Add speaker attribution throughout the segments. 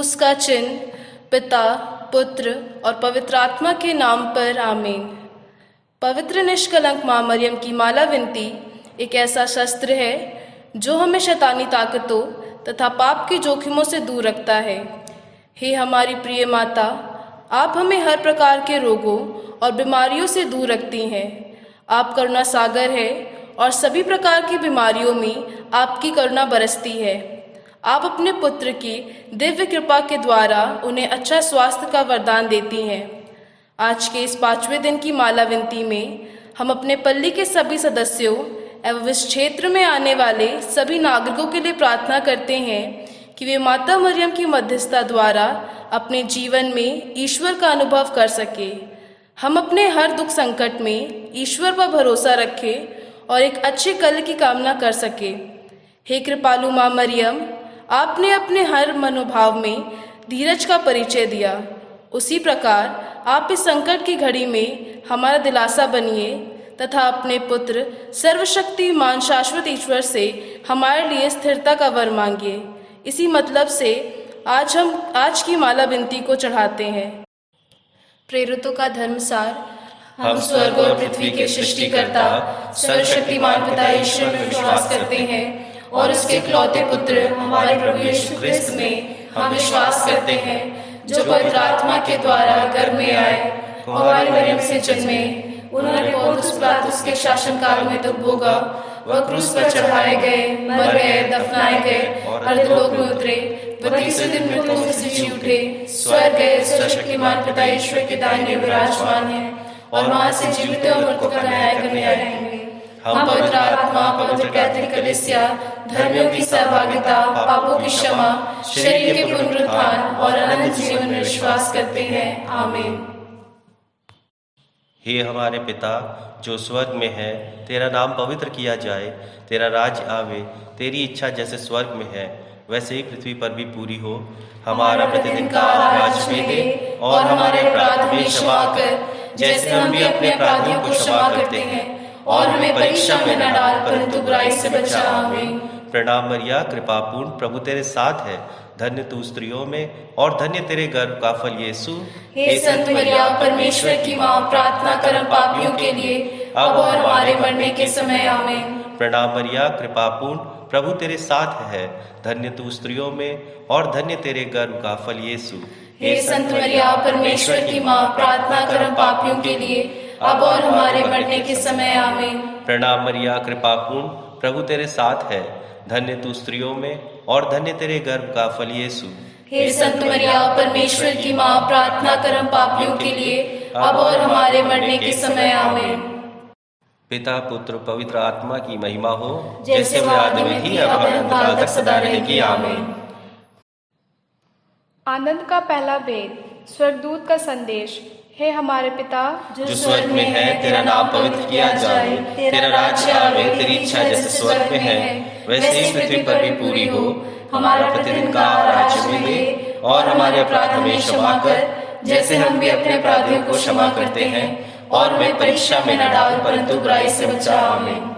Speaker 1: क्रूस का चिन्ह पिता, पुत्र और पवित्र आत्मा के नाम पर आमीन। पवित्र निष्कलंक माँ मरियम की माला विनती एक ऐसा शस्त्र है जो हमें शैतानी ताकतों तथा पाप के जोखिमों से दूर रखता है। हे हमारी प्रिय माता, आप हमें हर प्रकार के रोगों और बीमारियों से दूर रखती हैं। आप करुणा सागर है और सभी प्रकार की बीमारियों में आपकी करुणा बरसती है। आप अपने पुत्र की दिव्य कृपा के द्वारा उन्हें अच्छा स्वास्थ्य का वरदान देती हैं। आज के इस 5वें दिन की माला विनती में हम अपने पल्ली के सभी सदस्यों एवं इस क्षेत्र में आने वाले सभी नागरिकों के लिए प्रार्थना करते हैं कि वे माता मरियम की मध्यस्थता द्वारा अपने जीवन में ईश्वर का अनुभव कर सके। हम अपने हर दुख संकट में ईश्वर पर भरोसा रखें और एक अच्छे कल की कामना कर सके। हे कृपालु माँ मरियम, आपने अपने हर मनोभाव में धीरज का परिचय दिया। उसी प्रकार आप इस संकट की घड़ी में हमारा दिलासा बनिए तथा अपने पुत्र सर्वशक्तिमान शाश्वत ईश्वर से हमारे लिए स्थिरता का वर मांगिए। इसी मतलब से आज की माला विनती को चढ़ाते हैं। प्रेरितों का धर्मसार। हम स्वर्ग और पृथ्वी के सृष्टिकर्ता सर्वशक्तिमान पिता ईश्वर में विश्वास करते हैं और उसके इकलौते पुत्र हमारे प्रभु यीशु ख्रिस्त में हम विश्वास करते हैं, जो पवित्र आत्मा के द्वारा गर्भ में आए, हमारी मरियम से जन्मे, उन्होंने पौलुस पिलातुस के शासनकाल में दुख भोगा, वह क्रूस पर चढ़ाए गए, मर गए, दफनाए गए और अधोलोक में उतरे, वह तीसरे दिन मृतकों में से जी उठे, स्वर्ग गए, सर्वशक्तिमान पिता ईश्वर के दाहिने विराजमान है और वहां से जीवित और मृतकों का न्याय करने आएंगे। हम पवित्र आत्मा, पवित्र कैथोलिक कलीसिया, धर्मियों की सहभागिता, पापों की क्षमा, शरीर के पुनरुत्थान और अनंत जीवन में विश्वास करते हैं। आमीन।
Speaker 2: हे हमारे पिता जो स्वर्ग में है, तेरा नाम पवित्र किया जाए, तेरा राज्य आवे, तेरी इच्छा जैसे स्वर्ग में है वैसे ही पृथ्वी पर भी पूरी हो। हमारा प्रतिदिन का आज हमें दे और हमारे अपराध हमें क्षमा कर, जैसे हम भी अपने अपराधियों को क्षमा करते हैं, और हमें परीक्षा में न डाल परंतु बुराई से बचा। आमीन। प्रणाम मरिया, कृपापूर्ण, प्रभु तेरे साथ है, धन्य तू स्त्रियों में और धन्य तेरे गर्भ का फल यीशु।
Speaker 1: हे संत मरिया, परमेश्वर की माँ, प्रार्थना कर हम पापियों के लिए अब और हमारे मरने के समय। आमीन।
Speaker 2: प्रणाम मरिया, कृपापूर्ण, प्रभु तेरे साथ है, धन्य तू स्त्रियों में और धन्य तेरे गर्भ का फल यीशु।
Speaker 1: हे संत मरिया, परमेश्वर की माँ, प्रार्थना कर हम पापियों के लिए अब और हमारे मरने के समय। आमीन।
Speaker 2: प्रणाम मरिया, कृपापूर्ण, प्रभु तेरे साथ है, धन्य तू स्त्रियों में और धन्य तेरे गर्भ का फल यीशु।
Speaker 1: हे संत मरिया, परमेश्वर की माँ, प्रार्थना कर हम पापियों के लिए अब और हमारे मरने के समय। आमीन।
Speaker 2: पिता, पुत्र, पवित्र आत्मा की महिमा हो,
Speaker 1: जैसे वह आदि में थी, अब अनंतकाल तक सदा रहेगी। आमीन।
Speaker 3: आनंद का पहला भेद, स्वर्गदूत का संदेश। हे हमारे पिता
Speaker 2: जो स्वर्ग में है, तेरा नाम पवित्र किया जाए, तेरा राज्य आवे, तेरी इच्छा जैसे स्वर्ग में है वैसे ही पृथ्वी पर भी पूरी हो। हमारा प्रतिदिन का आज हमें दे और हमारे अपराध हमें क्षमा कर, जैसे हम भी अपने अपराधियों को क्षमा करते हैं, और हमें परीक्षा में न डाल परंतु बुराई से बचा। आमीन।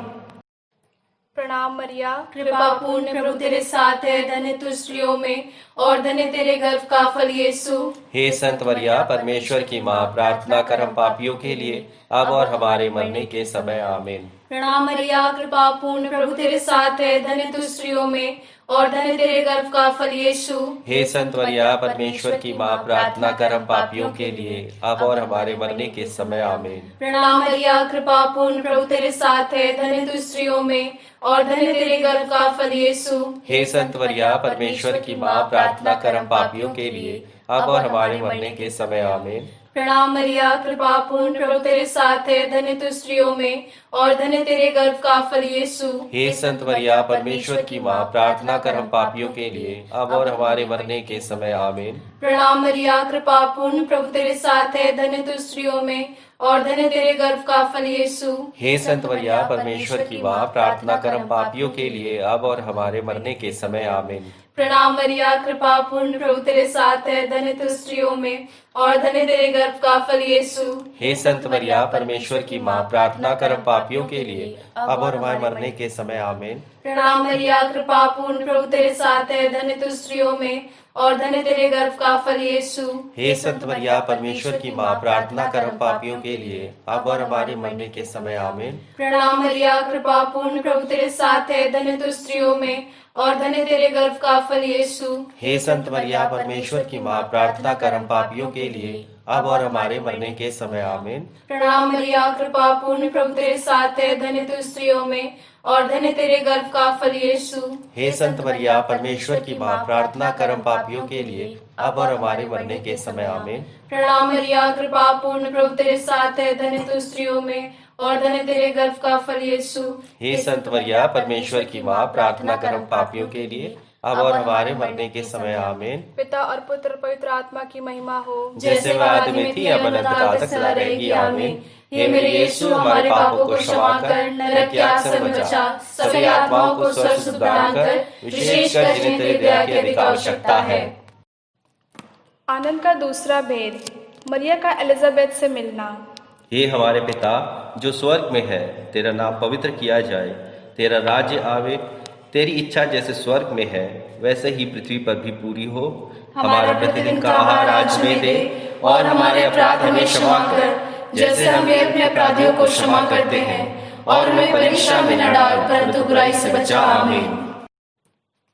Speaker 3: प्रणाम मरिया,
Speaker 1: कृपापूर्ण, प्रभु तेरे साथ है, धन्य तू स्त्रियों में और धन्य तेरे गर्भ का फल यीशु।
Speaker 2: हे संत मरिया, परमेश्वर की माँ, प्रार्थना कर हम पापियों के लिए अब और हमारे मरने के समय। आमीन।
Speaker 1: प्रणाम मरिया, कृपापूर्ण, प्रभु तेरे साथ है, धन्य तू स्त्रियों में और धन्य तेरे गर्भ का फल यीशु।
Speaker 2: हे संत मरिया, परमेश्वर की माँ, प्रार्थना कर हम पापियों के लिए अब और हमारे मरने के समय। आमीन।
Speaker 1: प्रणाम मरिया, कृपापूर्ण, प्रभु तेरे साथ है, धन्य तू स्त्रियों में और धन्य तेरे गर्भ का फल यीशु।
Speaker 2: हे संत मरिया, परमेश्वर की माँ, प्रार्थना कर हम पापियों के लिए अब और हमारे मरने के समय। आमीन।
Speaker 1: प्रणाम मरिया, कृपापूर्ण, प्रभु तेरे साथ है, धन्य तू स्त्रियों में और धन्य तेरे गर्भ का फल यीशु।
Speaker 2: हे संत मरिया, परमेश्वर की माँ, प्रार्थना कर हम पापियों के लिए अब और हमारे मरने के समय। आमीन।
Speaker 1: प्रणाम मरिया, कृपापूर्ण, प्रभु तेरे साथ है, धन्य तू स्त्रियों में और धन्य तेरे गर्भ का फल यीशु।
Speaker 2: हे संत मरिया, परमेश्वर की माँ, प्रार्थना कर हम पापियों के लिए अब और हमारे मरने के समय। आमीन।
Speaker 1: प्रणाम मरिया, कृपापूर्ण, प्रभु तेरे साथ है, धन्य तू स्त्रियों में और धन्य तेरे गर्भ गर्भ का फल यीशु।
Speaker 2: हे संत मरिया परमेश्वर की माँ, प्रार्थना कर हम पापियों के लिए अब और हमारे मरने के समय आमीन।
Speaker 1: प्रणाम मरिया, कृपा पूर्ण, प्रभु तेरे साथ है, धन्य तू स्त्रियों में और धन्य तेरे गर्भ का फल यीशु।
Speaker 2: हे संत मरिया परमेश्वर की माँ, प्रार्थना कर हम पापियों के लिए अब और हमारे मरने के समय आमीन।
Speaker 1: प्रणाम मरिया, कृपा पूर्ण, प्रभु तेरे साथ है, धन्य तू स्त्रियों में और धन्य तेरे गर्भ का फल यीशु।
Speaker 2: हे संत मरिया परमेश्वर की माँ, प्रार्थना कर हम पापियों के लिए अब और हमारे मरने के समय आमीन।
Speaker 1: प्रणाम मरिया, कृपा पूर्ण, प्रभु तेरे साथ है, धन्य तू स्त्रियों में और धन्य तेरे गर्भ का फल यीशु।
Speaker 2: हे संत मरिया परमेश्वर की माँ, प्रार्थना कर हम पापियों के लिए अब और हमारे मरने के समय आमीन।
Speaker 1: प्रणाम मरिया, कृपा पूर्ण, प्रभु तेरे साथ है, धन्य तू स्त्रियों में और धन्य तेरे गर्भ का फल यीशु।
Speaker 2: हे संत मरिया परमेश्वर की माँ, प्रार्थना कर हम पापियों के लिए अब और हमारे मरने के समय आमीन।
Speaker 3: पिता और पुत्र पवित्र आत्मा की महिमा हो,
Speaker 2: जैसे वह आदि में थी अब अनंत काल तक सदा रहेगी आमीन। हे मेरे यीशु, हमारे पापों को क्षमा कर, नरक की आग से बचा, सभी आत्माओं को स्वर्ग सुख प्रदान कर, विशेषकर जिन्हें तेरी दया की अधिक आवश्यकता है।
Speaker 3: आनंद का दूसरा भेद, मरिया का एलिजाबेथ से मिलना।
Speaker 2: हे हमारे पिता जो स्वर्ग में है, तेरा नाम पवित्र किया जाए, तेरा राज्य आवे, तेरी इच्छा जैसे स्वर्ग में है वैसे ही पृथ्वी पर भी पूरी हो। हमारा प्रतिदिन का आहार आज हमें दे और हमारे अपराध हमें क्षमा कर, जैसे हम भी अपने अपराधियों को क्षमा करते हैं, और हमें परीक्षा में न डाल परंतु बुराई से बचा आमीन।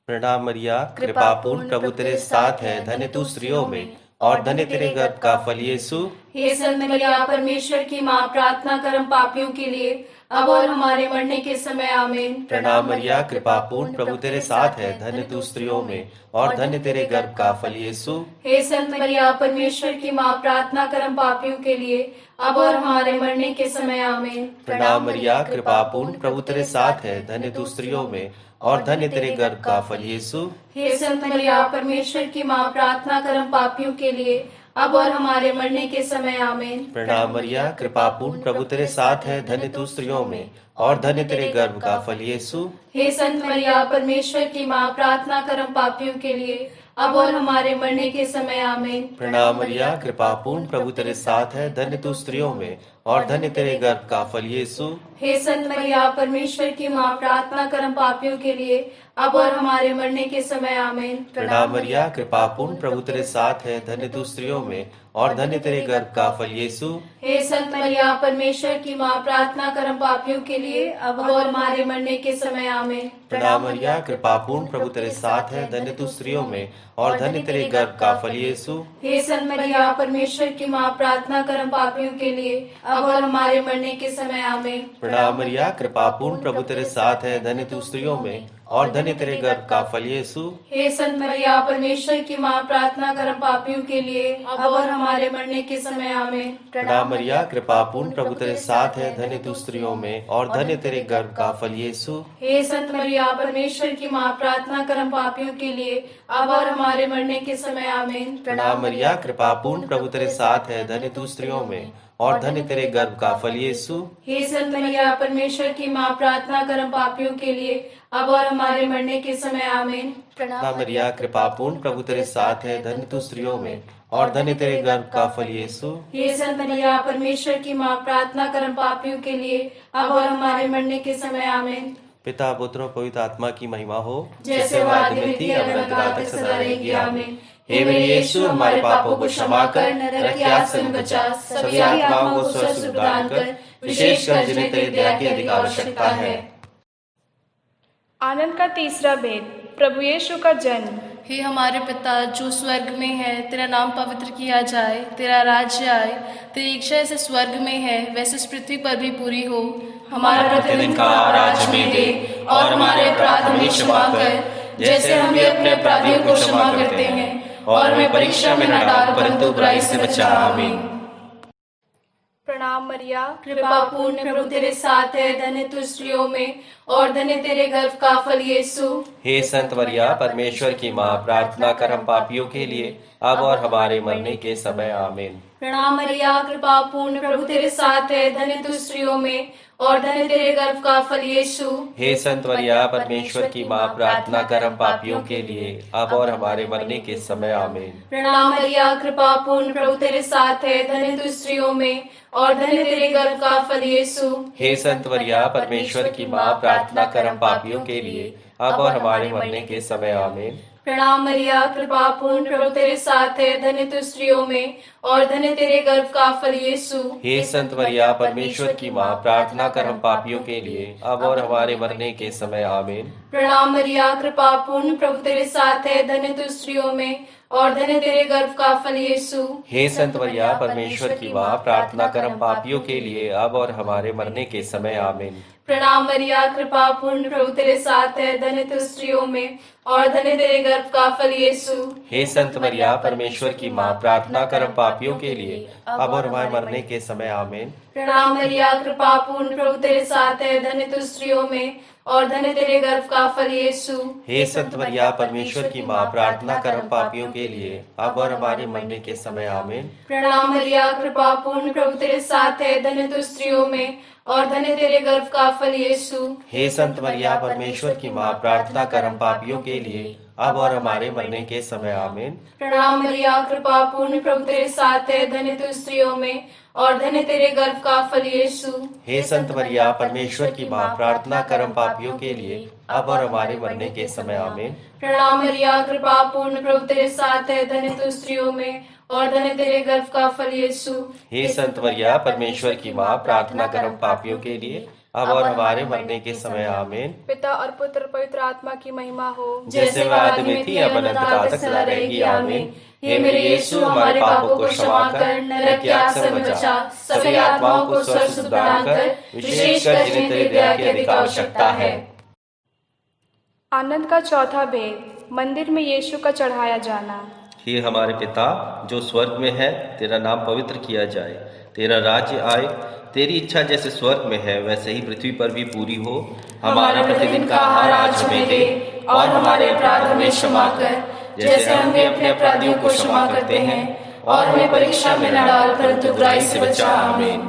Speaker 2: प्रणाम मरिया, कृपा पूर्ण, प्रभु तेरे साथ है, धन्य तू स्त्रियों में और धन्य तेरे गर्भ का फल यीशु।
Speaker 1: हे संत मरिया परमेश्वर की माँ, प्रार्थना कर हम पापियों के लिए अब और हमारे मरने के समय आमीन।
Speaker 2: प्रणाम मरिया, कृपा पूर्ण, प्रभु तेरे साथ है, धन्य तू स्त्रियों में और धन्य तेरे गर्भ का फल यीशु।
Speaker 1: हे संत मरिया परमेश्वर की माँ, प्रार्थना कर हम पापियों के लिए अब और हमारे मरने के समय आमीन।
Speaker 2: प्रणाम मरिया, कृपा पूर्ण, प्रभु तेरे साथ है, धन्य तू स्त्रियों में और धन्य तेरे गर्भ का फल यीशु।
Speaker 1: हे संत मरिया परमेश्वर की माँ, प्रार्थना कर हम पापियों के लिए अब और हमारे मरने के समय आमीन।
Speaker 2: प्रणाम मरिया, कृपा पूर्ण, प्रभु तेरे साथ है, धन्य तू स्त्रियों में और धन्य तेरे गर्भ का फल यीशु।
Speaker 1: हे संत मरिया परमेश्वर की माँ, प्रार्थना कर हम पापियों के लिए अब और हमारे मरने के समय आमीन।
Speaker 2: प्रणाम मरिया, कृपा पूर्ण, प्रभु तेरे साथ है, धन्य तू स्त्रियों में और धन्य तेरे गर्भ का फल यीशु।
Speaker 1: हे संत मरिया परमेश्वर की माँ, प्रार्थना कर हम पापियों के लिए अब और हमारे मरने के समय आमीन।
Speaker 2: प्रणाम मरिया, कृपा पूर्ण, प्रभु तेरे साथ है, धन्य तू स्त्रियों में और धन्य तेरे गर्भ का फल यीशु।
Speaker 1: हे संत मरिया परमेश्वर की माँ, प्रार्थना कर हम पापियों के लिए अब और हमारे मरने के समय आमीन।
Speaker 2: प्रणाम मरिया, कृपा पूर्ण, प्रभु तेरे साथ है, धन्य तू स्त्रियों में और धन्य तेरे गर्भ का फल यीशु।
Speaker 1: हे संत मरिया परमेश्वर की माँ, प्रार्थना कर हम पापियों के लिए अब और हमारे मरने के समय आमीन।
Speaker 2: प्रणाम मरिया, कृपा पूर्ण, प्रभु तेरे साथ है, धन्य तू स्त्रियों में और धन्य तेरे गर्भ का फल यीशु।
Speaker 1: हे संत मरिया परमेश्वर की माँ, प्रार्थना कर हम पापियों के लिए अब और हमारे मरने के समय आमीन।
Speaker 2: प्रणाम मरिया, कृपा पूर्ण, प्रभु तेरे साथ है, धन्य तू स्त्रियों में और धन्य तेरे गर्भ का फल यीशु।
Speaker 1: हे संत मरिया परमेश्वर की माँ, प्रार्थना कर हम पापियों के लिए अब और हमारे मरने के समय आमीन।
Speaker 2: प्रणाम मरिया, कृपा पूर्ण, प्रभु तेरे साथ है, धन्य तू स्त्रियों में और धन्य तेरे गर्भ का फल यीशु।
Speaker 1: हे संत मरिया परमेश्वर की माँ, प्रार्थना कर हम पापियों के लिए अब और हमारे मरने के समय आमीन।
Speaker 2: प्रणाम मरिया, कृपा पूर्ण, प्रभु तेरे साथ है, धन्य तू स्त्रियों में और धन्य तेरे गर्भ का फल यीशु।
Speaker 1: हे संत मरिया परमेश्वर की माँ, प्रार्थना कर हम पापियों के लिए अब और हमारे मरने के समय आमीन।
Speaker 2: पिता, पुत्र और पवित्र आत्मा की महिमा हो,
Speaker 1: जैसे वह आदि में थी अब अनंत काल तक सदा रहेगी आमीन।
Speaker 2: हे मेरे यीशु, हमारे पापों को क्षमा कर, नरक की आग से बचा, सभी आत्माओं को स्वर्ग सुख प्रदान कर, विशेषकर जिन्हें तेरी दया की अधिक आवश्यकता है।
Speaker 3: आनंद का तीसरा भेद, प्रभु यीशु का जन्म।
Speaker 1: हे हमारे पिता जो स्वर्ग में है, तेरा नाम पवित्र किया जाए, तेरा राज्य आए, तेरी इच्छा जैसे स्वर्ग में है वैसे इस पृथ्वी पर भी पूरी हो। हमारा प्रतिदिन का आहार आज हमें दे और हमारे अपराध हमें क्षमा कर, जैसे हम भी अपने अपराधियों को क्षमा करते हैं, और हमें परीक्षा में न डाल परंतु बुराई से बचा आमीन।
Speaker 3: प्रणाम प्रणाम मरिया,
Speaker 1: कृपा पूर्ण प्रभु तेरे साथ है, धन्य तू स्त्रियों में और धन्य तेरे गर्भ का फल यीशु।
Speaker 2: हे संत मरिया, परमेश्वर की माँ, प्रार्थना कर हम पापियों के लिए, अब और हमारे मरने के समय। आमीन।
Speaker 1: प्रणाम मरिया, कृपा पूर्ण प्रभु तेरे साथ है, धन्य तू स्त्रियों में और धन्य तेरे गर्भ का फल यीशु।
Speaker 2: हे संत मरिया, परमेश्वर की माँ, प्रार्थना कर हम पापियों के लिए, अब और हमारे मरने के समय। आमीन।
Speaker 1: प्रणाम मरिया, कृपा पूर्ण प्रभु तेरे साथ है, धन्य तू स्त्रियों में और धन्य तेरे गर्भ का फल यीशु।
Speaker 2: हे संत मरिया, परमेश्वर की माँ, प्रार्थना कर हम पापियों के लिए, अब और हमारे मरने के समय। आमीन।
Speaker 1: प्रणाम मरिया, कृपा पूर्ण प्रभु तेरे साथ है, धन्य तू स्त्रियों में और धन्य तेरे गर्भ का फल यीशु।
Speaker 2: हे संत मरिया, परमेश्वर की माँ, प्रार्थना कर हम पापियों के लिए, अब और हमारे मरने के समय। आमीन।
Speaker 1: प्रणाम मरिया, कृपा पूर्ण प्रभु तेरे साथ है, धन्य तू स्त्रियों में और धन्य तेरे गर्भ का फल यीशु।
Speaker 2: हे संत मरिया, परमेश्वर की माँ, प्रार्थना कर हम पापियों के लिए, अब और हमारे मरने के समय। आमीन।
Speaker 1: प्रणाम मरिया, कृपा पूर्ण प्रभु तेरे साथ है, धन्य तू स्त्रियों में और धन्य तेरे गर्भ का फल यीशु।
Speaker 2: हे संत मरिया, परमेश्वर की माँ, प्रार्थना कर हम पापियों के लिए, अब और हमारे मरने के समय। आमीन।
Speaker 1: प्रणाम मरिया, कृपा पूर्ण प्रभु तेरे साथ है, धन्य तू स्त्रियों में और धन्य तेरे गर्भ का फल यीशु।
Speaker 2: हे संत मरिया, परमेश्वर की माँ, प्रार्थना कर हम पापियों के लिए, अब और हमारे मरने के समय। आमीन।
Speaker 1: प्रणाम मरिया, कृपा पूर्ण प्रभु तेरे साथ है, धन्य तू स्त्रियों में और धन्य तेरे गर्भ का फल यीशु।
Speaker 2: हे संत मरिया, परमेश्वर की माँ, प्रार्थना कर हम पापियों के लिए, अब और हमारे मरने के समय। आमीन।
Speaker 1: प्रणाम मरिया, कृपा पूर्ण प्रभु तेरे साथ है, धन्य तू स्त्रियों में और धन्य तेरे गर्भ का फल यीशु।
Speaker 2: हे संत मरिया, परमेश्वर की माँ, प्रार्थना कर हम पापियों के लिए, अब और हमारे मरने के समय। आमीन।
Speaker 1: प्रणाम मरिया, कृपा पूर्ण प्रभु तेरे साथ है, धन्य तू स्त्रियों में और धन्य तेरे गर्भ का फल यीशु।
Speaker 2: हे संत मरिया, परमेश्वर की माँ, प्रार्थना कर हम पापियों के लिए, अब और हमारे मरने के समय। आमीन।
Speaker 3: पिता और पुत्र पवित्र आत्मा की महिमा हो,
Speaker 2: जैसे वह आदि में थी, अब अनंत काल तक सदा रहेगी। आमीन। हे मेरे यीशु, हमारे पापों को क्षमा कर, नरक की आग से बचा, सभी आत्माओं को स्वर्ग सुख प्रदान कर, विशेषकर जिन्हें तेरी दया की अधिक आवश्यकता है।
Speaker 3: आनंद का चौथा भेद, मंदिर में यीशु का चढ़ाया जाना।
Speaker 2: हे हमारे पिता जो स्वर्ग में है, तेरा नाम पवित्र किया जाए, तेरा राज्य आए, तेरी इच्छा जैसे स्वर्ग में है वैसे ही पृथ्वी पर भी पूरी हो। हमारा प्रतिदिन का आहार आज हमें दे और हमारे अपराध हमें क्षमा कर, जैसे हम भी अपने अपराधियों को क्षमा करते हैं, और हमें परीक्षा में न डाल परंतु बुराई से बचा। आमीन।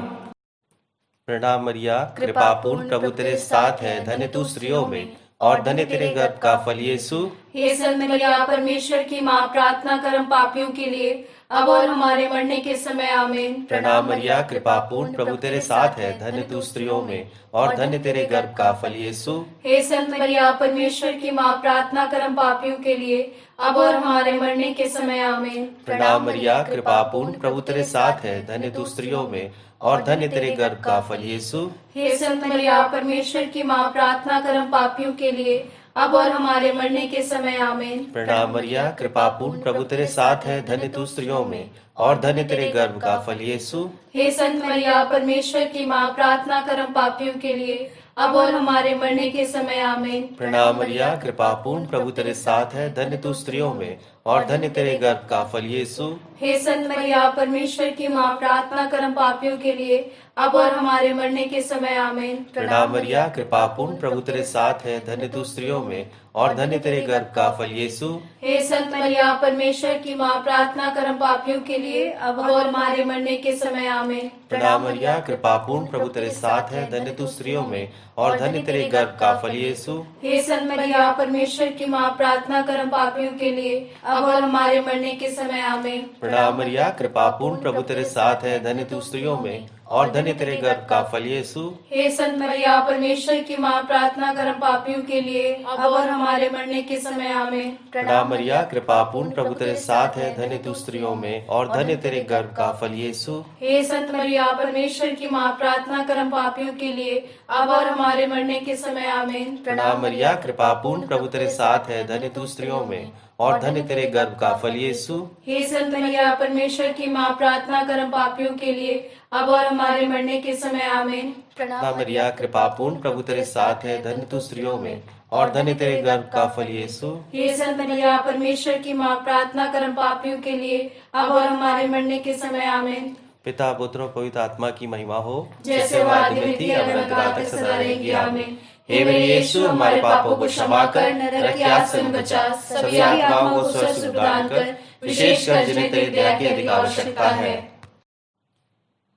Speaker 2: प्रणाम मरिया, कृपा पूर्ण प्रभु तेरे साथ है, धन्य तू स्त्रियों में और धन्य तेरे गर्भ का फल यीशु।
Speaker 1: हे संत मरिया, परमेश्वर की माँ, प्रार्थना कर हम पापियों के लिए, अब और हमारे मरने के समय। आमीन।
Speaker 2: प्रणाम मरिया, कृपा पूर्ण प्रभु तेरे साथ है, धन्य तू स्त्रियों में और धन्य तेरे गर्भ का फल यीशु।
Speaker 1: हे संत मरिया, परमेश्वर की माँ, प्रार्थना कर हम पापियों के लिए, अब और हमारे मरने के समय। आमीन।
Speaker 2: प्रणाम मरिया, कृपा पूर्ण प्रभु तेरे साथ है, धन्य तू स्त्रियों में और धन्य तेरे गर्भ का फल यीशु।
Speaker 1: हे संत मरिया, परमेश्वर की माँ, प्रार्थना कर हम पापियों के लिए, अब और हमारे मरने के समय। आमीन।
Speaker 2: प्रणाम मरिया, कृपा पूर्ण प्रभु तेरे साथ है, धन्य तू स्त्रियों में और धन्य तेरे गर्भ का फल यीशु।
Speaker 1: हे संत मरिया, परमेश्वर की माँ, प्रार्थना कर हम पापियों के लिए, अब और हमारे मरने के समय। आमीन।
Speaker 2: प्रणाम मरिया, कृपा पूर्ण प्रभु तेरे साथ है, धन्य तू स्त्रियों में और धन्य तेरे गर्भ का फल यीशु।
Speaker 1: हे संत मरिया, परमेश्वर की माँ, प्रार्थना कर हम पापियों के लिए, अब और हमारे मरने के समय। आमीन।
Speaker 2: प्रणाम मरिया, कृपा पूर्ण प्रभु तेरे साथ है, धन्य तू स्त्रियों में और धन्य तेरे गर्भ का फल यीशु।
Speaker 1: हे संत मरिया, परमेश्वर की माँ, प्रार्थना कर हम पापियों के लिए, अब और हमारे मरने के समय। आमीन।
Speaker 2: प्रणाम मरिया, कृपा पूर्ण प्रभु तेरे साथ है, धन्य तू स्त्रियों में और धन्य तेरे गर्भ का फल यीशु।
Speaker 1: हे संत मरिया, परमेश्वर की माँ, प्रार्थना कर हम पापियों के लिए, अब और हमारे मरने के समय। आमीन।
Speaker 2: प्रणाम मरिया, कृपा पूर्ण प्रभु तेरे साथ है, धन्य तू स्त्रियों में और धन्य तेरे गर्भ का फल यीशु।
Speaker 1: हे संत मरिया, परमेश्वर की माँ, प्रार्थना कर हम पापियों के लिए, अब और हमारे मरने के समय। आमीन।
Speaker 2: प्रणाम मरिया, कृपा पूर्ण प्रभु तेरे साथ है, धन्य तू स्त्रियों में और धन्य तेरे गर्भ का फल यीशु।
Speaker 1: हे संत मरिया, परमेश्वर की माँ, प्रार्थना कर हम पापियों के लिए, अब और हमारे मरने के समय। आमीन।
Speaker 2: प्रणाम मरिया, कृपा पूर्ण प्रभु तेरे साथ है, धन्य तू स्त्रियों में और धन्य तेरे गर्भ का फल यीशु।
Speaker 1: हे संत मरिया, परमेश्वर की माँ, प्रार्थना कर हम पापियों के लिए, अब और हमारे मरने के समय। आमीन।
Speaker 2: प्रणाम मरिया, कृपा पूर्ण प्रभु तेरे साथ है, धन्य तू स्त्रियों में और धन्य तेरे गर्भ का फल यीशु।
Speaker 1: हे संत मरिया, परमेश्वर की माँ, प्रार्थना कर हम पापियों के लिए, अब और हमारे मरने के समय। आमीन।
Speaker 2: पिता पुत्र और पवित्र आत्मा की महिमा हो,
Speaker 1: जैसे वह आदि में थी अब अनंत काल तक सदा रहेगी आमीन।
Speaker 2: हे मेरे यीशु, हमारे पापों को क्षमा कर, नरक की आग से हमें बचा, सभी आत्माओं को स्वर्ग सुख प्रदान कर, विशेषकर जिन्हें तेरी दया की अधिक आवश्यकता है।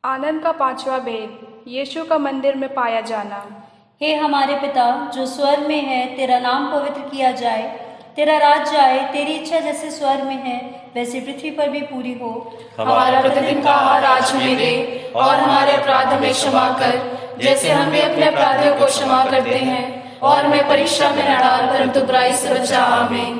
Speaker 3: आनंद का पांचवा भेद, यीशु का मंदिर में पाया जाना।
Speaker 4: हे हमारे पिता जो स्वर्ग में है, तेरा नाम पवित्र किया जाए, तेरा राज्य आए, तेरी इच्छा जैसे स्वर्ग में है वैसे पृथ्वी पर भी पूरी हो।
Speaker 1: हमारा प्रतिदिन का आहार आज हमें दे, और हमारे अपराध हमें क्षमा कर, जैसे हम भी अपने अपराधियों को क्षमा करते हैं, और हमें परीक्षा में न डाल परंतु बुराई से बचा आमीन।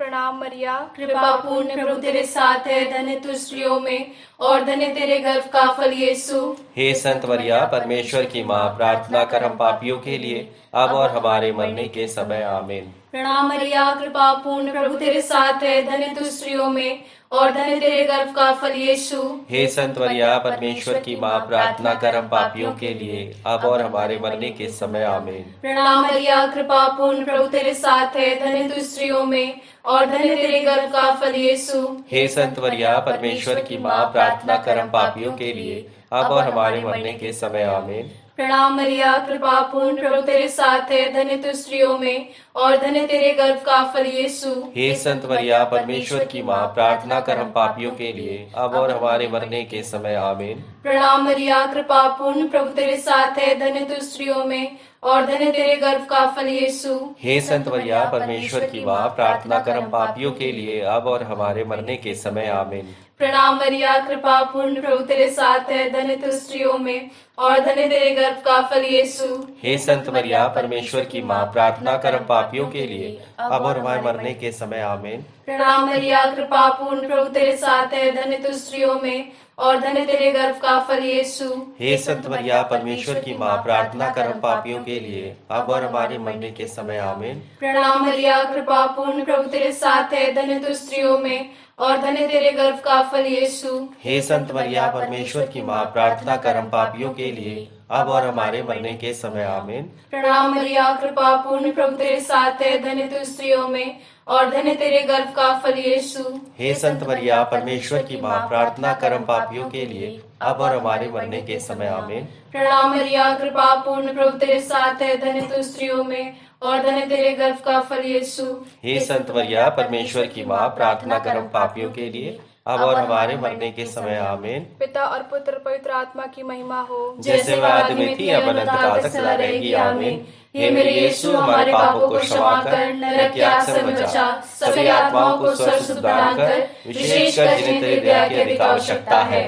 Speaker 3: प्रणाम मरिया,
Speaker 1: कृपा पूर्ण प्रभु तेरे साथ है, धन्य तू स्त्रियों में और धन्य तेरे गर्भ का फल यीशु।
Speaker 2: हे संत मरिया, परमेश्वर की माँ, प्रार्थना कर हम पापियों के लिए अब और हमारे मरने के समय आमीन।
Speaker 1: प्रणाम मरिया, कृपा पूर्ण प्रभु तेरे साथ है, धन्य तू स्त्रियों में और धन्य तेरे गर्भ का फल यीशु।
Speaker 2: हे संत मरिया, परमेश्वर की माँ, प्रार्थना कर हम पापियों के लिए अब और हमारे मरने के समय आमीन।
Speaker 1: प्रणाम मरिया, कृपा पूर्ण प्रभु तेरे साथ है, धन्य तू स्त्रियों में और धन्य तेरे गर्भ का फल यीशु।
Speaker 2: हे संत मरिया, परमेश्वर की माँ, प्रार्थना कर हम पापियों के लिए अब और हमारे मरने के समय आमीन।
Speaker 1: प्रणाम मरिया, कृपा पूर्ण प्रभु तेरे साथ है, धन्य तू स्त्रियों में और धन्य तेरे गर्भ का फल यीशु।
Speaker 2: हे संत मरिया, परमेश्वर की माँ, प्रार्थना कर हम पापियों के लिए अब और हमारे मरने के समय आमीन।
Speaker 1: प्रणाम मरिया, कृपा पूर्ण प्रभु तेरे साथ है, धन्य तू स्त्रियों में और धन्य तेरे गर्भ का फल यीशु।
Speaker 2: हे संत मरिया, परमेश्वर की माँ, प्रार्थना कर हम पापियों के लिए अब और हमारे मरने के समय आमीन।
Speaker 1: प्रणाम मरिया, कृपा पूर्ण प्रभु तेरे साथ है, धन्य तू स्त्रियों में और धन्य तेरे गर्भ का फल यीशु।
Speaker 2: हे संत मरिया, परमेश्वर की माँ, प्रार्थना कर हम पापियों के लिए अब और हमारे मरने के समय आमीन।
Speaker 1: प्रणाम मरिया, कृपा पूर्ण प्रभु तेरे साथ है, धन्य तू स्त्रियों में और धन्य तेरे गर्भ का फल यीशु।
Speaker 2: हे संत मरिया, परमेश्वर की माँ, प्रार्थना कर हम पापियों के लिए अब और हमारे मरने के समय आमीन।
Speaker 1: प्रणाम मरिया, कृपा पूर्ण प्रभु तेरे साथ है, धन्य तू स्त्रियों में और धन्य तेरे गर्भ का फल यीशु।
Speaker 2: हे संत मरिया, परमेश्वर की माँ, प्रार्थना कर हम पापियों के लिए अब और हमारे मरने के समय आमीन।
Speaker 1: प्रणाम मरिया, कृपा पूर्ण प्रभु तेरे साथ है, धन्य तू स्त्रियों में और धन्य तेरे गर्भ का फल यीशु।
Speaker 2: हे संत मरिया, परमेश्वर की माँ, प्रार्थना कर हम पापियों के लिए अब और हमारे मरने के समय आमीन।
Speaker 1: प्रणाम मरिया, कृपा पूर्ण प्रभु तेरे साथ है, धन्य तू स्त्रियों में और धन्य तेरे गर्भ का फल यीशु।
Speaker 2: हे संत मरिया, परमेश्वर की माँ, प्रार्थना कर हम पापियों के लिए अब और हमारे मरने के समय आमीन।
Speaker 3: पिता और पुत्र पवित्र आत्मा की महिमा हो,
Speaker 1: जैसे वह आदि में थी अब अनंत काल तक सदा रहेगी आमीन। हे मेरे यीशु, हमारे पापों को क्षमा कर, नरक की आग से हमें बचा, सभी आत्माओं को स्वर्ग सुख प्रदान कर, विशेषकर जिन्हें तेरी दया की अधिक आवश्यकता है।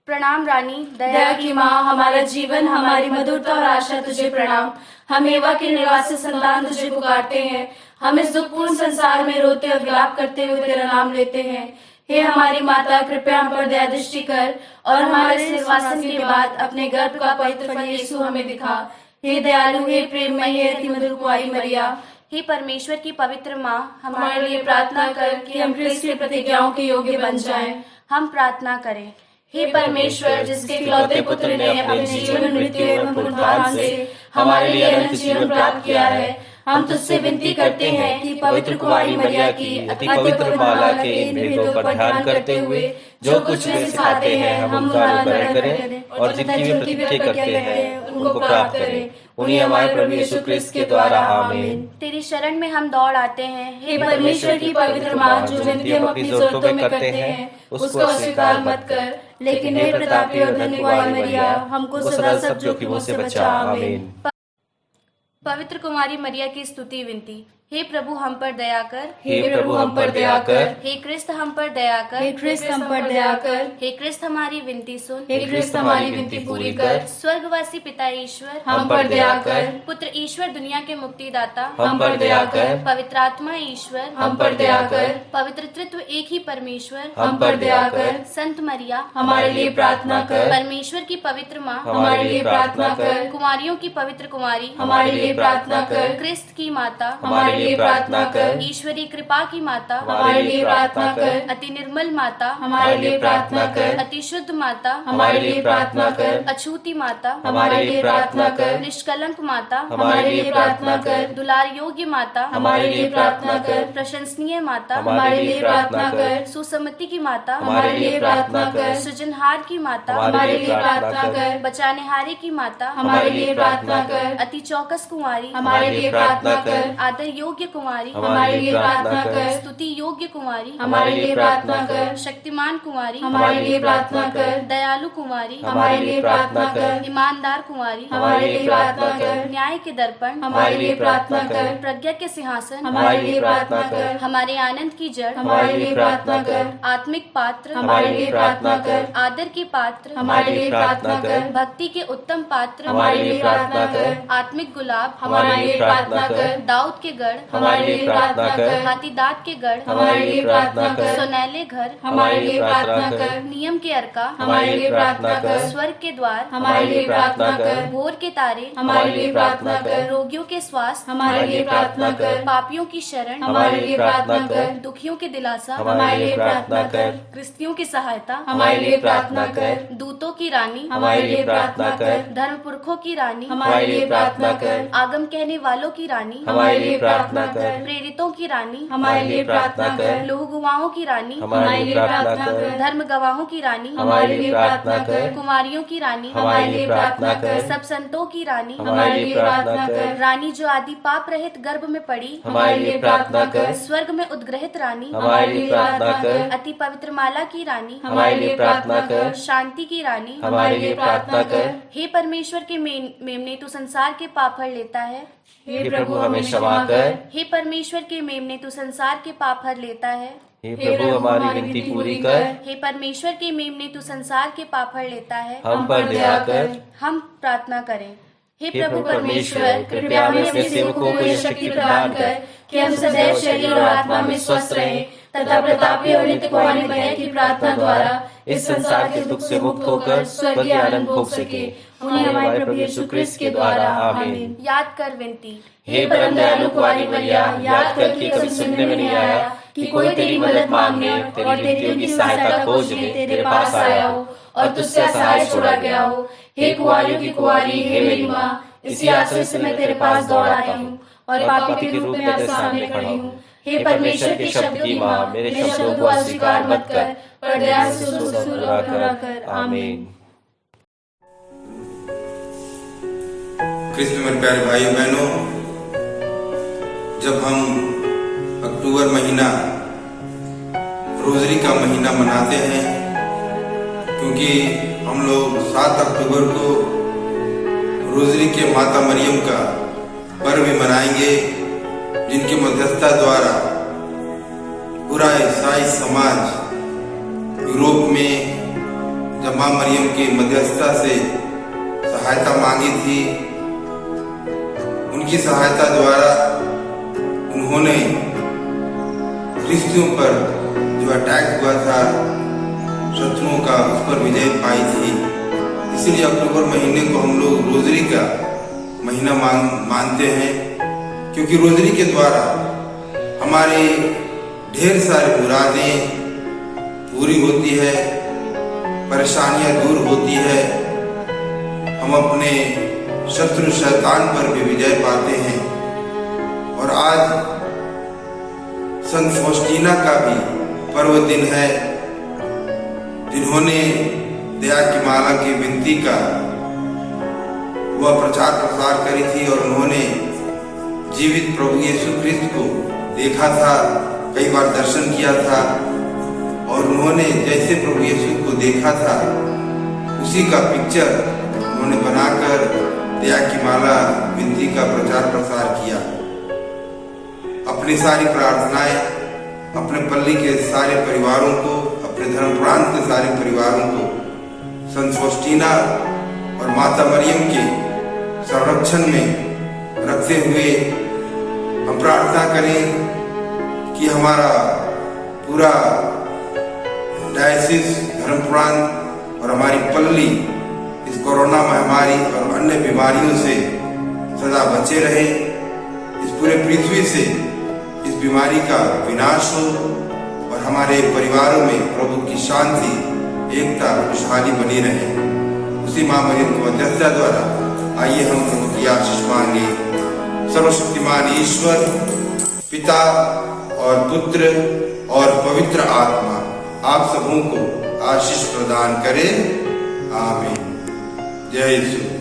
Speaker 4: प्रणाम रानी,
Speaker 1: दया की माँ, हमारा जीवन, हमारी मधुरता और आशा तुझे प्रणाम। हम एवा के निवासी संतान तुझे पुकारते हैं। हम इस दुखपूर्ण संसार में रोते और विलाप करते हुए तेरा नाम लेते हैं। हे हमारी माता, कृपया हम पर दया दृष्टि कर और हमारे इस निर्वासन के बाद अपने गर्भ का पवित्र फल यीशु हमें दिखा। हे दयालु, हे प्रेममयी, हे अति मधुर कुंवारी मरिया,
Speaker 4: हे परमेश्वर की पवित्र माँ,
Speaker 1: हमारे लिए प्रार्थना कर कि हम क्रिस्त की प्रतिज्ञाओं के योग्य बन जाएं।
Speaker 4: हम प्रार्थना करें।
Speaker 1: हे परमेश्वर, जिसके इकलौते पुत्र ने अपने जीवन, मृत्यु एवं पुनरुत्थान से हमारे लिए अनंत जीवन प्राप्त किया है, हम तुझसे विनती करते हैं कि पवित्र कुंवारी मरिया की अति पवित्र माला के इन भेदों पर ध्यान करते हुए जो कुछ वे सिखाते हैं हम उनका अनुकरण करें और जिनकी वे प्रतिज्ञा करते हैं उनको प्राप्त करें। उन्हीं हमारे प्रभु यीशु क्रिस्त के द्वारा आमीन।
Speaker 4: तेरी शरण में हम दौड़ आते हैं।
Speaker 1: हे परमेश्वर की पवित्र माँ, जो विनती हम अपनी जरूरतों में करते हैं उसको अस्वीकार मत कर, लेकिन हे प्रतापी और धन्य कुंवारी मरिया, हमको सदा सब जोखिमों से बचा। आमीन।
Speaker 4: पवित्र कुमारी मरिया की स्तुति विनती। हे प्रभु, हम पर दया कर।
Speaker 2: हे प्रभु, हम पर दया कर।
Speaker 4: हे क्रिस्त, हम पर दया कर।
Speaker 1: हे क्रिस्त, हम पर दया कर।
Speaker 4: हे क्रिस्त, हमारी विनती सुन।
Speaker 1: हे क्रिस्त, हमारी विनती पूरी कर।
Speaker 4: स्वर्गवासी पिता ईश्वर,
Speaker 1: हम पर दया कर।
Speaker 4: पुत्र ईश्वर, दुनिया के मुक्तिदाता,
Speaker 2: हम पर दया कर।
Speaker 4: पवित्र आत्मा ईश्वर,
Speaker 1: हम पर दया कर।
Speaker 4: पवित्र तृत्व एक ही परमेश्वर,
Speaker 2: हम पर दया कर।
Speaker 4: संत मरिया,
Speaker 1: हमारे लिए प्रार्थना कर।
Speaker 4: परमेश्वर की पवित्र माँ,
Speaker 1: हमारे लिए प्रार्थना कर।
Speaker 4: कुमारियों की पवित्र कुमारी,
Speaker 1: हमारे लिए प्रार्थना कर।
Speaker 4: क्रिस्त की माता,
Speaker 1: हमारे
Speaker 5: लिए प्रार्थना कर।
Speaker 1: ईश्वरीय कृपा की माता
Speaker 5: हमारे लिए प्रार्थना कर।
Speaker 1: अति निर्मल माता
Speaker 5: हमारे लिए प्रार्थना कर।
Speaker 1: अति शुद्ध माता
Speaker 5: हमारे लिए प्रार्थना कर।
Speaker 1: अछूती माता
Speaker 5: हमारे लिए प्रार्थना कर।
Speaker 1: निष्कलंक माता
Speaker 5: हमारे लिए प्रार्थना कर।
Speaker 1: दुलार योग्य माता
Speaker 5: हमारे लिए प्रार्थना कर।
Speaker 1: प्रशंसनीय माता
Speaker 5: हमारे लिए प्रार्थना कर।
Speaker 1: सुसम्मति की माता
Speaker 5: हमारे लिए प्रार्थना कर।
Speaker 1: सृजनहार की माता
Speaker 5: हमारे लिए प्रार्थना कर।
Speaker 1: बचानेहारे की माता
Speaker 5: हमारे लिए प्रार्थना कर।
Speaker 1: अति चौकस कुंवारी
Speaker 5: हमारे लिए प्रार्थना कर।
Speaker 1: आदर योग्य कुंवारी
Speaker 5: हमारे लिए प्रार्थना कर।
Speaker 1: स्तुति योग्य कुंवारी
Speaker 5: हमारे लिए प्रार्थना कर।
Speaker 1: शक्तिमान कुंवारी
Speaker 5: हमारे लिए प्रार्थना कर।
Speaker 1: दयालु कुंवारी
Speaker 5: हमारे लिए प्रार्थना कर।
Speaker 1: ईमानदार कुंवारी
Speaker 5: हमारे लिए प्रार्थना कर।
Speaker 1: न्याय के दर्पण
Speaker 5: हमारे लिए प्रार्थना कर।
Speaker 1: प्रज्ञा के सिंहासन
Speaker 5: हमारे लिए प्रार्थना कर।
Speaker 1: हमारे आनंद की जड़
Speaker 5: हमारे लिए प्रार्थना कर।
Speaker 1: आत्मिक पात्र
Speaker 5: हमारे लिए प्रार्थना कर।
Speaker 1: आदर के पात्र
Speaker 5: हमारे लिए प्रार्थना कर।
Speaker 1: भक्ति के उत्तम पात्र
Speaker 5: हमारे लिए प्रार्थना कर।
Speaker 1: आत्मिक गुलाब
Speaker 5: हमारे लिए प्रार्थना कर।
Speaker 1: दाऊद के गढ़
Speaker 5: हमारे लिए प्रार्थना कर।
Speaker 1: हाथीदांत के गढ़
Speaker 5: हमारे लिए प्रार्थना कर।
Speaker 1: सोनैले घर
Speaker 5: हमारे लिए प्रार्थना कर।
Speaker 1: नियम के अर्का
Speaker 5: हमारे लिए प्रार्थना कर।
Speaker 1: स्वर्ग के द्वार
Speaker 5: हमारे लिए प्रार्थना कर।
Speaker 1: भोर के तारे
Speaker 5: हमारे लिए प्रार्थना कर।
Speaker 1: रोगियों के स्वास्थ्य
Speaker 5: हमारे लिए प्रार्थना कर।
Speaker 1: पापियों की शरण
Speaker 5: हमारे लिए प्रार्थना कर।
Speaker 1: दुखियों के दिलासा
Speaker 5: हमारे लिए प्रार्थना कर।
Speaker 1: क्रिस्तियों की सहायता
Speaker 5: हमारे लिए प्रार्थना कर।
Speaker 1: दूतों की रानी
Speaker 5: हमारे लिए प्रार्थना कर।
Speaker 1: धर्म पुरखों की रानी
Speaker 5: हमारे लिए प्रार्थना कर।
Speaker 1: आगम कहने वालों की रानी
Speaker 5: हमारे लिए प्रार्थना कर।
Speaker 1: प्रेरितों की रानी
Speaker 5: हमारे लिए प्रार्थना कर।
Speaker 1: लोह गुवाहों की रानी
Speaker 5: हमारे लिए प्रार्थना कर।
Speaker 1: धर्म गवाहों की रानी
Speaker 5: हमारे लिए प्रार्थना कर।
Speaker 1: कुमारियों की रानी
Speaker 5: हमारे लिए प्रार्थना कर।
Speaker 1: सब संतों की रानी
Speaker 5: हमारे लिए प्रार्थना कर।
Speaker 1: रानी जो आदि पाप रहित गर्भ में पड़ी
Speaker 5: हमारे लिए प्रार्थना कर।
Speaker 1: स्वर्ग में उद्ग्रहित रानी
Speaker 5: हमारे लिए प्रार्थना कर।
Speaker 1: अति पवित्र माला की रानी
Speaker 5: हमारे लिए प्रार्थना कर।
Speaker 1: शांति की रानी
Speaker 5: हमारे लिए प्रार्थना कर।
Speaker 1: हे परमेश्वर के मेमने तू संसार के पाप हर लेता है।
Speaker 5: हे प्रभु हमें क्षमा कर।
Speaker 1: हे परमेश्वर के मेमने तू संसार के पाप हर लेता है।
Speaker 5: हे प्रभु हमारी विनती पूरी कर।
Speaker 1: हे परमेश्वर के मेमने तू संसार के पाप हर लेता है।
Speaker 5: हम पर दया कर।
Speaker 1: हम प्रार्थना करें। हे
Speaker 5: हे
Speaker 1: प्रभु
Speaker 5: परमेश्वर,
Speaker 1: परमेश्वर,
Speaker 5: कृपया हमें अपने सेवकों को यह शक्ति प्रदान कर
Speaker 1: कि हम सदैव शरीर और आत्मा में स्वस्थ रहें तथा प्रतापी और नित्य कुमारी मरियम की प्रार्थना द्वारा
Speaker 5: इस संसार के दुख से मुक्त होकर स्वर्गीय आनंद भोग सके। उन्हें हमारे प्रभु यीशु क्रिस्त के द्वारा आमीन।
Speaker 1: याद कर विनती।
Speaker 5: हे परम दयालु कुंवारी मरिया, याद कर कि कभी सुनने में नहीं आया कि कोई तेरी मदद मांगने और तेरी की सहायता खोजने तेरे पास आया हो और तुझसे असहाय छोड़ा गया हो। हे कुंवारियों की कुंवारी, हे मेरी माँ, इसी आश्रय से मैं तेरे पास दौड़ आई हूँ और पापी के रूप में आपके सामने खड़ी हूँ। हे परमेश्वर के शब्द की माँ, मेरे शब्दों को अस्वीकार मत कर, पर दया से उसे पूरा कर। आमीन।
Speaker 6: क्रिस्त में मेरे प्यारे भाइयों बहनों, जब हम अक्टूबर महीना रोजरी का महीना मनाते हैं, क्योंकि हम लोग 7 अक्टूबर को रोजरी के माता मरियम का पर्व भी मनाएंगे, जिनकी मध्यस्थता द्वारा पूरा ईसाई समाज यूरोप में जब मां मरियम की मध्यस्थता से सहायता मांगी थी, उनकी सहायता द्वारा उन्होंने ख्रिस्तियों पर जो अटैक हुआ था शत्रुओं का, उस पर विजय पाई थी। इसलिए अक्टूबर महीने को हम लोग रोजरी का महीना मानते हैं, क्योंकि रोजरी के द्वारा हमारे ढेर सारी मुरादें पूरी होती है, परेशानियां दूर होती है, हम अपने शत्रु शैतान पर भी विजय पाते हैं। और आज संत फौस्टीना का भी पर्व दिन है, जिन्होंने दया की माला की विनती का वह प्रचार प्रसार करी थी और उन्होंने जीवित प्रभु यीशु क्रिस्त को देखा था, कई बार दर्शन किया था, और उन्होंने जैसे प्रभु यीशु को देखा था उसी का पिक्चर उन्होंने बनाकर दया की माला विनती का प्रचार प्रसार किया। अपनी सारी प्रार्थनाएं अपने पल्ली के सारे परिवारों को, अपने धर्म प्रांत के सारे परिवारों को संत फौस्टीना और माता मरियम के संरक्षण में रखते हुए हम प्रार्थना करें कि हमारा पूरा डायसिस, धर्म प्रांत और हमारी पल्ली इस कोरोना महामारी और अन्य बीमारियों से सदा बचे रहे। इस पूरे पृथ्वी से बीमारी का विनाश हो और हमारे परिवारों में प्रभु की शांति, एकता, खुशहाली बनी रहे। उसी माँ मरियम की मध्यस्थता द्वारा आइए हम प्रभु की आशीष मांगे। सर्वशक्तिमान ईश्वर पिता और पुत्र और पवित्र आत्मा आप सबों को आशीष प्रदान करे। आमीन। जय यीशु।